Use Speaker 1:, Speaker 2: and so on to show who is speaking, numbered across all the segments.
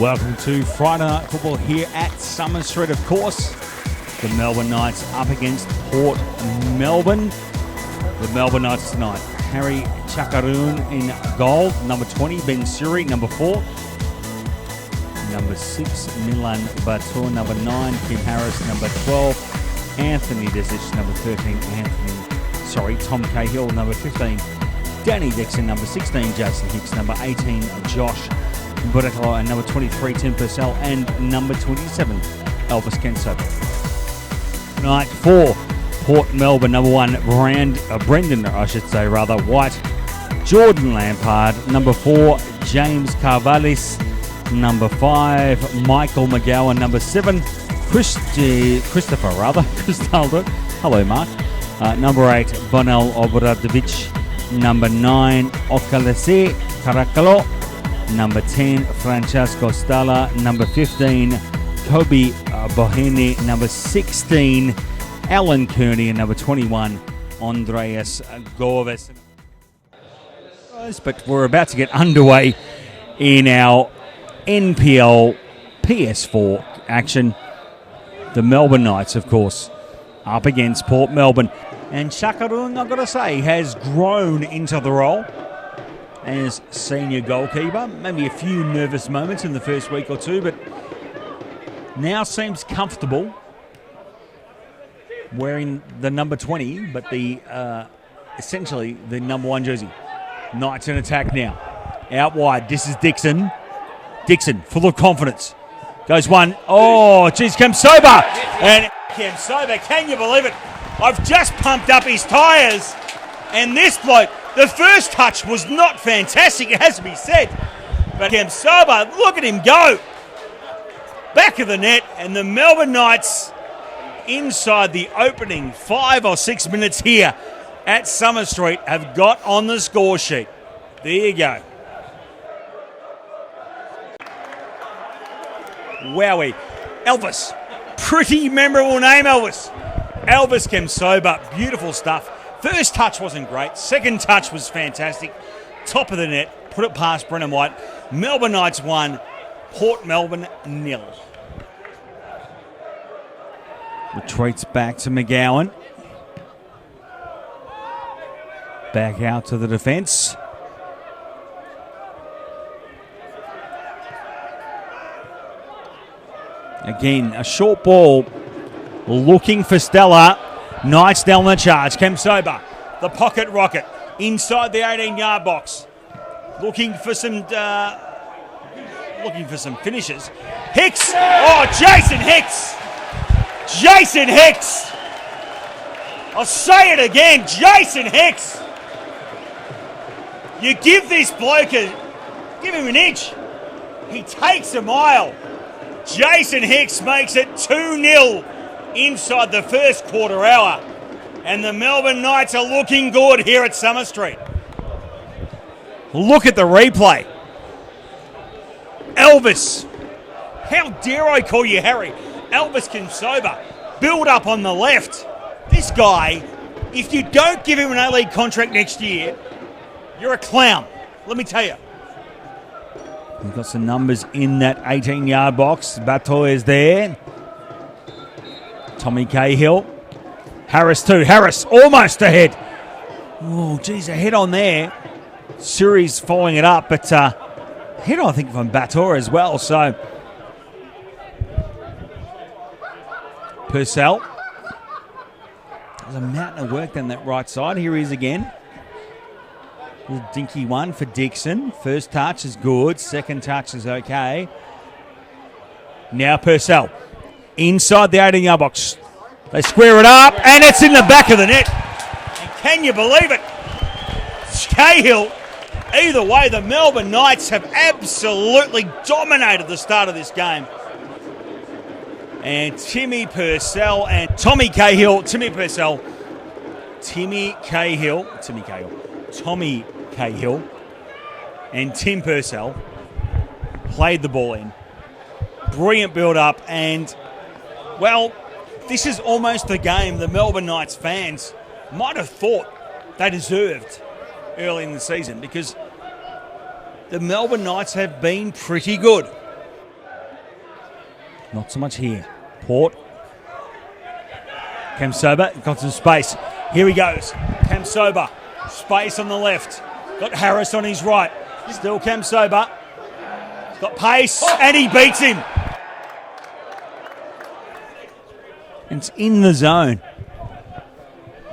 Speaker 1: Welcome to Friday Night Football here at Summer Street, of course. The Melbourne Knights up against Port Melbourne. The Melbourne Knights tonight. Harry Chakaroon in goal. Number 20, Ben Suri. Number 4. Number 6, Milan Batur. Number 9, Kim Harris. Number 12, Anthony Desic. Number 13, Tom Cahill. Number 15, Danny Dixon. Number 16, Jason Hicks. Number 18, Josh Burekalo, and number 23, Tim Purcell, and number 27, Elvis Kenso. Night 4, Port Melbourne, number 1, Brendan White, Jordan Lampard, number 4, James Carvallis, number 5, Michael McGowan, number 7, Christopher Cristaldo, hello Mark, number 8, Bonel Obradovic, number 9, Okalese Karakalo, number 10, Francesco Stalla. Number 15, Kobe Bohini. Number 16, Alan Kearney. And number 21, Andreas Gorves. But we're about to get underway in our NPL PS4 action. The Melbourne Knights, of course, up against Port Melbourne. And Chakaroon, I've got to say, has grown into the role as senior goalkeeper. Maybe a few nervous moments in the first week or two, but now seems comfortable wearing the number 20, but the essentially the number 1 jersey. Knights in attack now. Out wide, this is Dixon. Dixon, full of confidence. Goes one. Oh, geez, Kemsoba! And Kemsoba, can you believe it? I've just pumped up his tyres, and this bloke, the first touch was not fantastic, it has to be said. But Kemsoba, look at him go. Back of the net, and the Melbourne Knights inside the opening 5 or 6 minutes here at Summer Street have got on the score sheet. There you go. Wowie. Elvis. Pretty memorable name, Elvis. Elvis Kemsoba. Beautiful stuff. First touch wasn't great. Second touch was fantastic. Top of the net. Put it past Brennan White. Melbourne Knights 1. Port Melbourne 0. Retreats back to McGowan. Back out to the defence. Again, a short ball. Looking for Stella. Knights down the charge. Kemsoba, the pocket rocket, inside the 18-yard box. Looking for some finishes. Hicks! Oh, Jason Hicks! Jason Hicks! I'll say it again, Jason Hicks! You give this bloke give him an inch. He takes a mile. Jason Hicks makes it 2-0 inside the first quarter hour. And the Melbourne Knights are looking good here at Summer Street. Look at the replay. Elvis. How dare I call you Harry? Elvis Kemsoba. Build up on the left. This guy, if you don't give him an A-League contract next year, you're a clown. Let me tell you. We've got some numbers in that 18-yard box. Bato is there. Tommy Cahill. Harris too. Harris almost ahead. Oh, geez, a head on there. Suri's following it up, but head on, I think, from Bator as well. So Purcell. There's a mountain of work down that right side. Here he is again. Little dinky one for Dixon. First touch is good. Second touch is okay. Now Purcell. Inside the 18-yard box. They square it up, and it's in the back of the net. And can you believe it? Cahill. Either way, the Melbourne Knights have absolutely dominated the start of this game. And Timmy Purcell and Tommy Cahill. Timmy Cahill. Tommy Cahill and Tim Purcell played the ball in. Brilliant build-up, and, well, this is almost the game the Melbourne Knights fans might have thought they deserved early in the season, because the Melbourne Knights have been pretty good. Not so much here. Port. Kamsoba got some space. Here he goes. Kamsoba. Space on the left. Got Harris on his right. Still Kamsoba. Got pace, and he beats him. It's in the zone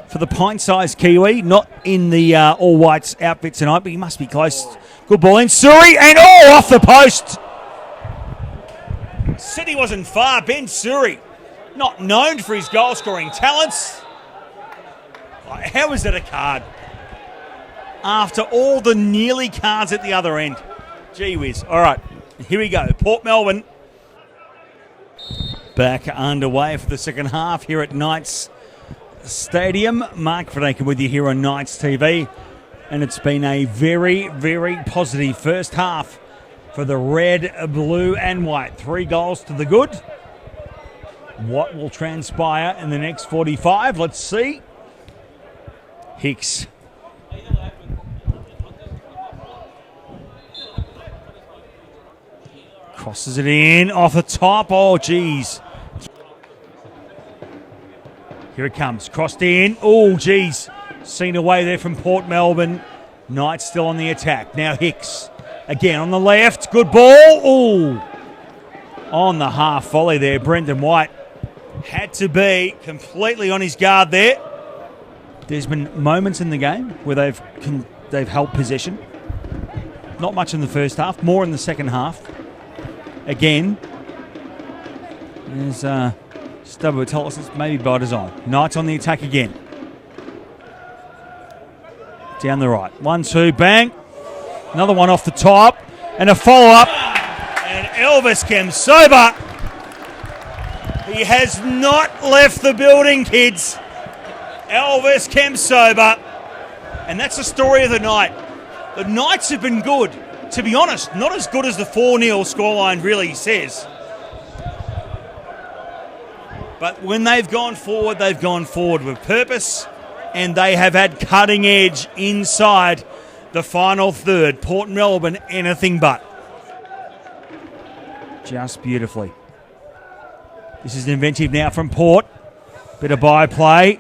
Speaker 1: for the pint-sized Kiwi, not in the all-whites outfit tonight, but he must be close. Good ball in. Suri, and off the post. Said he wasn't far. Ben Suri, not known for his goal-scoring talents. How is that a card? After all the nearly cards at the other end. Gee whiz. All right, here we go. Port Melbourne back underway for the second half here at Knights Stadium. Mark Verdaken with you here on Knights TV. And it's been a very, very positive first half for the red, blue and white. 3 goals to the good. What will transpire in the next 45? Let's see. Hicks. Crosses it in off the top. Oh, geez. Here it comes. Crossed in. Oh, geez. Seen away there from Port Melbourne. Knights still on the attack. Now Hicks. Again on the left. Good ball. Oh. On the half volley there. Brendan White had to be completely on his guard there. There's been moments in the game where they've held possession. Not much in the first half. More in the second half. Again, there's Stubber would tell us it's maybe by design. Knights on the attack again. Down the right. 1-2, bang. Another one off the top. And a follow-up. And Elvis Kamsoba. He has not left the building, kids. Elvis Kamsoba. And that's the story of the night. The Knights have been good. To be honest, not as good as the 4-0 scoreline really says. But when they've gone forward with purpose, and they have had cutting edge inside the final third. Port Melbourne, anything but. Just beautifully. This is inventive now from Port. Bit of by-play.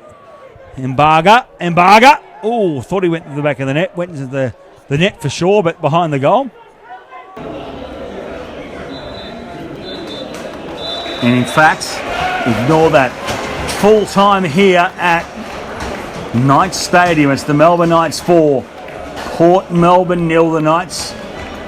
Speaker 1: Embarga. Oh, thought he went to the back of the net. Went into the net for sure, but behind the goal. And in fact, ignore that. Full time here at Knights Stadium. It's the Melbourne Knights 4. Port Melbourne 0. The Knights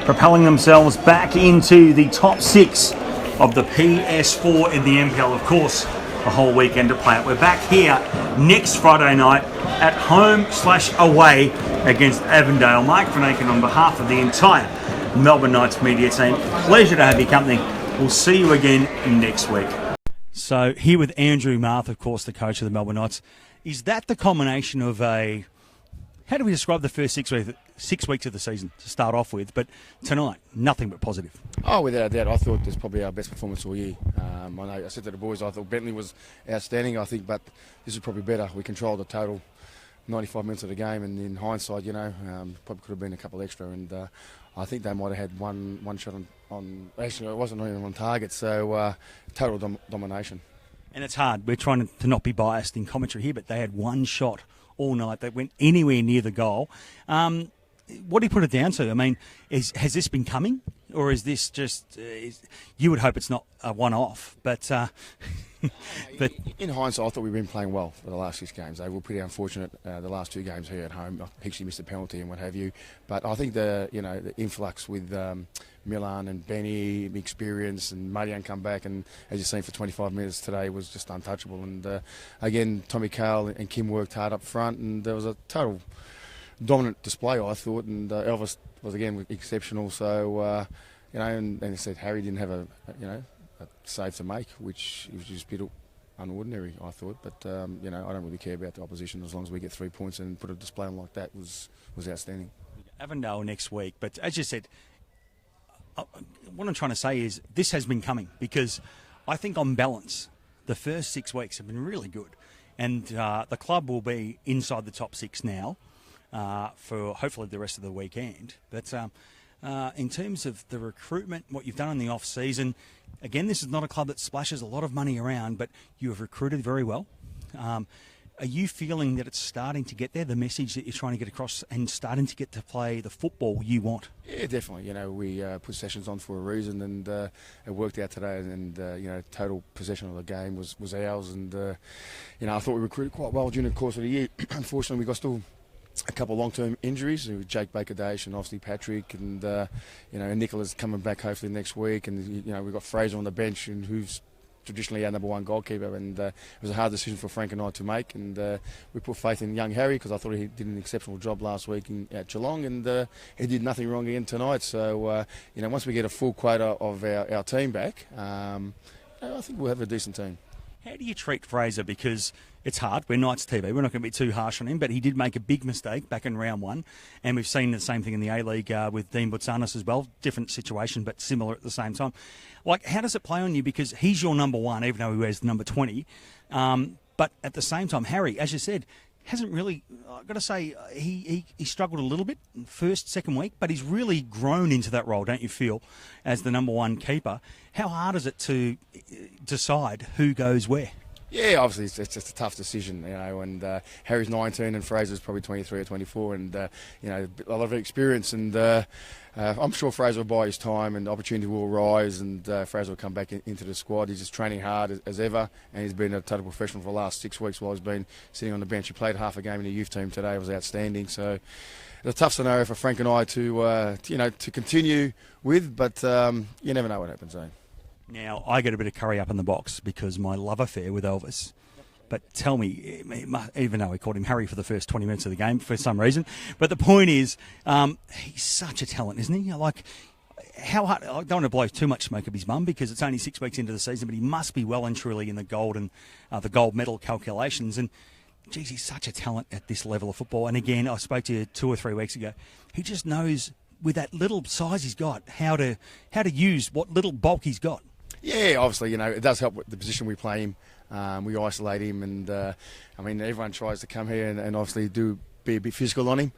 Speaker 1: propelling themselves back into the top 6 of the PS4 in the NPL. Of course, the whole weekend to play it. We're back here next Friday night at home/away against Avondale. Mike Vernaken on behalf of the entire Melbourne Knights media team. Pleasure to have your company. We'll see you again next week. So here with Andrew Marth, of course, the coach of the Melbourne Knights. Is that the combination of a... How do we describe the first 6 weeks of the season to start off with? But tonight, nothing but positive.
Speaker 2: Oh, without a doubt. I thought this was probably our best performance all year. I said to the boys, I thought Bentley was outstanding, I think, but this is probably better. We controlled the total 95 minutes of the game, and in hindsight, probably could have been a couple extra, and I think they might have had one shot on actually, it wasn't even on target, so total domination.
Speaker 1: And it's hard. We're trying to not be biased in commentary here, but they had one shot all night that went anywhere near the goal. What do you put it down to? I mean, has this been coming, or is this just... you would hope it's not a one-off, but... but
Speaker 2: in hindsight, I thought we've been playing well for the last 6 games. They were pretty unfortunate the last 2 games here at home. Actually missed a penalty and what have you. But I think the influx with Milan and Benny, experience, and Marian come back, and as you've seen for 25 minutes today, was just untouchable. And again, Tommy Cale and Kim worked hard up front, and there was a total dominant display, I thought. And Elvis was again exceptional. So and I said Harry didn't have a save to make, which was just unordinary, I thought. But I don't really care about the opposition as long as we get 3 points and put a display on like that was outstanding.
Speaker 1: Avondale next week, but as you said, what I'm trying to say is this has been coming because I think on balance, the first 6 weeks have been really good. And the club will be inside the top 6 now for hopefully the rest of the weekend. But in terms of the recruitment, what you've done in the off-season, again, this is not a club that splashes a lot of money around, but you have recruited very well. Are you feeling that it's starting to get there, the message that you're trying to get across and starting to get to play the football you want?
Speaker 2: Yeah, definitely. We put sessions on for a reason, and it worked out today. And total possession of the game was ours. And I thought we recruited quite well during the course of the year. Unfortunately, we got still a couple of long-term injuries with Jake Baker-Dash and obviously Patrick, and Nicola's coming back hopefully next week. And we've got Fraser on the bench, and who's traditionally our number one goalkeeper, and it was a hard decision for Frank and I to make, and we put faith in young Harry because I thought he did an exceptional job last week at Geelong, and he did nothing wrong again tonight. So once we get a full quota of our team back, I think we'll have a decent team.
Speaker 1: How do you treat Fraser? Because it's hard. We're Knights TV. We're not going to be too harsh on him, but he did make a big mistake back in round 1. And we've seen the same thing in the A-League with Dean Boutsanis as well. Different situation, but similar at the same time. How does it play on you? Because he's your number 1, even though he wears number 20. But at the same time, Harry, as you said, hasn't really, I've got to say, he struggled a little bit first, second week, but he's really grown into that role, don't you feel, as the number 1 keeper? How hard is it to decide who goes where?
Speaker 2: Yeah, obviously it's just a tough decision, and Harry's 19 and Fraser's probably 23 or 24, and, a lot of experience, and I'm sure Fraser will buy his time and opportunity will rise, and Fraser will come back into the squad. He's just training hard as ever, and he's been a total professional for the last 6 weeks while he's been sitting on the bench. He played half a game in the youth team today. It was outstanding. So it's a tough scenario for Frank and I to continue with, but you never know what happens, eh?
Speaker 1: Now, I get a bit of curry up in the box because my love affair with Elvis. But tell me, even though we called him Harry for the first 20 minutes of the game for some reason, but the point is, he's such a talent, isn't he? How hard? I don't want to blow too much smoke up his bum because it's only 6 weeks into the season, but he must be well and truly in the gold medal calculations. And geez, he's such a talent at this level of football. And again, I spoke to you 2 or 3 weeks ago. He just knows with that little size he's got how to use what little bulk he's got.
Speaker 2: Yeah, obviously, it does help with the position we play him. We isolate him, and everyone tries to come here and obviously be a bit physical on him.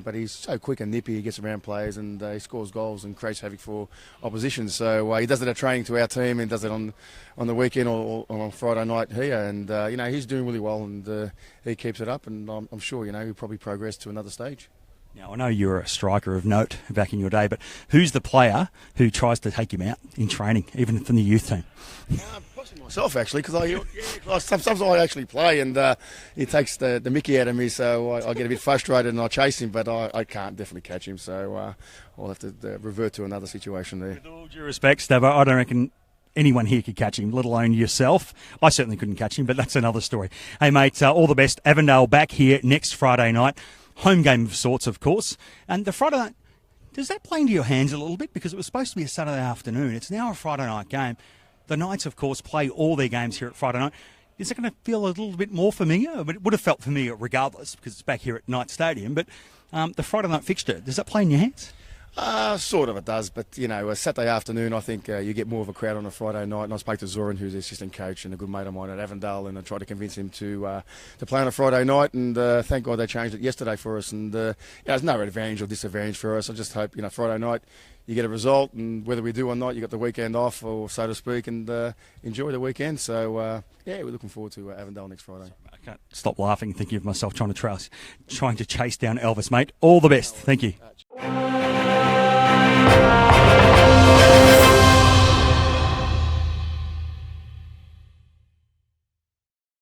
Speaker 2: But he's so quick and nippy. He gets around players and he scores goals and creates havoc for opposition. So he does it at training to our team and does it on the weekend or on Friday night here. And he's doing really well, and he keeps it up. And I'm sure he'll probably progress to another stage.
Speaker 1: Now, I know you're a striker of note back in your day, but who's the player who tries to take him out in training, even from the youth team?
Speaker 2: Possibly myself, actually, because sometimes I actually play, and he takes the mickey out of me, so I get a bit frustrated and I chase him, but I can't definitely catch him, so I'll have to revert to another situation there.
Speaker 1: With all due respect, Stavo, I don't reckon anyone here could catch him, let alone yourself. I certainly couldn't catch him, but that's another story. Hey, mate, all the best. Avondale back here next Friday night. Home game of sorts, of course. And the Friday night, does that play into your hands a little bit? Because it was supposed to be a Saturday afternoon. It's now a Friday night game. The Knights, of course, play all their games here at Friday night. Is it going to feel a little bit more familiar? But it would have felt familiar regardless because it's back here at Knight Stadium. But the Friday night fixture, does that play in your hands?
Speaker 2: Sort of it does, but a Saturday afternoon, I think you get more of a crowd on a Friday night. And I spoke to Zoran, who's the assistant coach and a good mate of mine at Avondale, and I tried to convince him to play on a Friday night. And thank God they changed it yesterday for us. And there's no advantage or disadvantage for us. I just hope Friday night you get a result, and whether we do or not, you got the weekend off, or so to speak, and enjoy the weekend. So we're looking forward to Avondale next Friday.
Speaker 1: I can't stop laughing, thinking of myself trying to chase down Elvis, mate. All the best. Thank you.